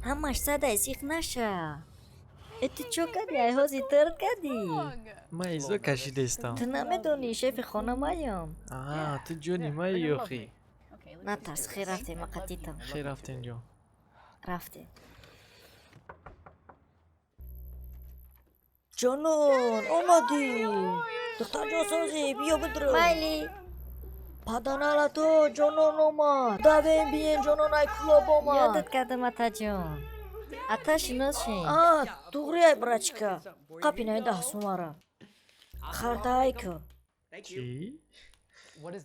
همش ساده سیخ نشه. ات چو کردی؟ ایهازی تر کردی؟ من ایزا کشیدستم. تو نمیدونی شیف خانه مایم. تو جونی من یوخی. نترس خیر رفتیم قطیتم. خیر رفتین جون. رفتیم. جانون اومدی. دختر جاسوسی بیا بدرو. مایلی. پادانالا تو جانون اومد. دوین بیین جانون ای کلاب اومد. یادت کردم اتا جون. اتا شناسین. توغری ای برچکا. قپینای ده سومارا. خرده ای که. چی؟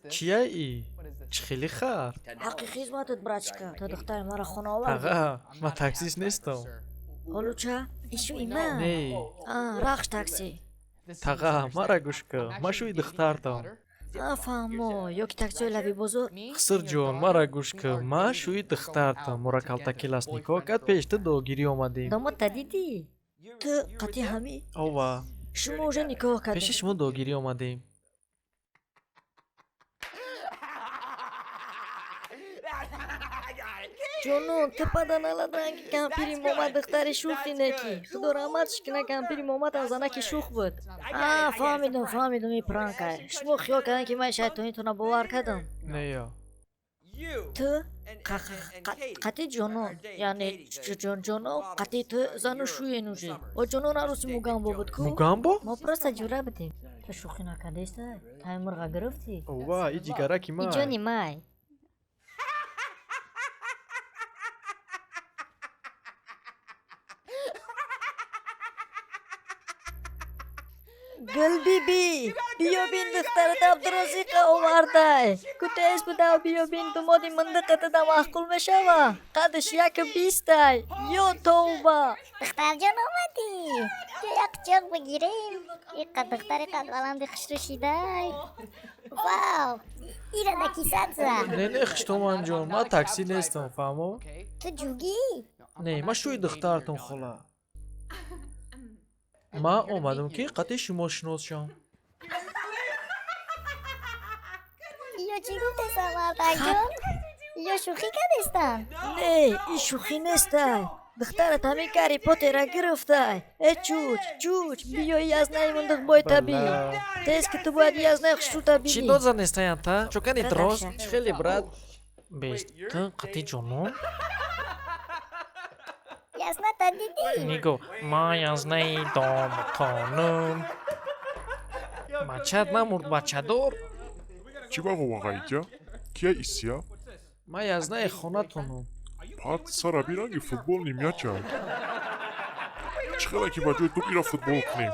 چیه ای؟ چی خیلی خر؟ حقی خیزمتت برچکا. تو دختر مرا خونه آوردی. تقا من تاکسیس نیستم. حالو چه؟ ایشو ایما؟ نه. رخش تاکسی. تقا مرا گوش که من شوی دخترتم. فهمو یوکی تاکسی لبی بزرگ. خسر جون مرا گوش که من شوی دخترتم. مرا کلتا کلاسنیکو کد پیشت دوگیری اومدیم. داماد تدیدی؟ تو قطی همی؟ اوه شما اوجا نکاه کردیم. پیش شما دوگیری اومدیم. جانون تو پدن الادن که کمپیری مومد دختر شوخی نکی. خدا رحمتش کنه کمپیری مومد از زنکی شوخ بود. فهمیدم این پرانکه. شما خیال کردن که من شاید تو باور کردم. نه یا تو قطی جانون یعنی جانون قطی تو زن شوی نوشه و جانون عروسی موگامبو بود کو؟ موگامبو؟ ما پرسته جوره بودیم. تو شوخی نکرده ایسته؟ تای مرغا گرفتی؟ اوه ای جیگره کی ای مای جانی مای گل بی بیا بین دخترت عبدالرزیق آورده کته اسم دو بیا بین تو مادی منطقه دا محقول بشوه قدش 1.20 یا توبه دختر جان آمدی یک جاق بگیریم یک دختر قد بلند خشتوشیده واو ایره دا کیست زن نه خشتومان جون من تاکسی نیستم فهمو؟ تو جوگی؟ نه من شوی دخترتم خلا من اومدم که قطعی شما شناس شم یا چی گفتستم مردک جان؟ یا شوخی کردستم؟ نه این شوخی نیسته دخترت همین کاری پاتی را گرفته ای چوچ بیایی از نیموندق بای تبی تیز که تو باید از نی خشتو چی تبی دوزن نیستین تا؟ چوکنی دروست؟ Продавща. خیلی برد بیست قطعی جونون؟ Ясно, та دیدی میگو ما یزنه دام خانم بچت نمورد بچه دار Чи баба вағайга? Кия исия? ما یزنه خانه تونم Пат сара биранги футболни мяча. Чхела ки баҷои ту ира футбол кунем.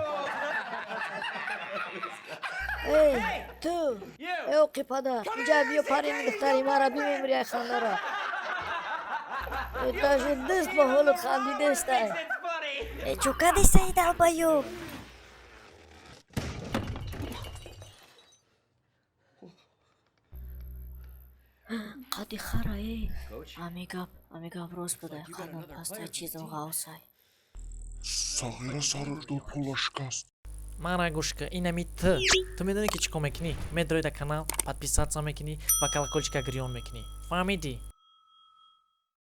ای تو ای اوقی پدر اینجا بیا پرین دختری مرا بیمری ای خانده را ای تاجو دست با حالت خاندی دسته ای چوکا دسته ای دل بایو قدی خرا ای امیگاب روز بده خانم پسته چیزم غاوسای Сағира сарыждо пулашкаст. мана гушка инами ту медони ки чӣ кор мекунӣ медрои да канал подписатсия мекунӣ ва колокольчика гирён мекунӣ фаҳмидӣ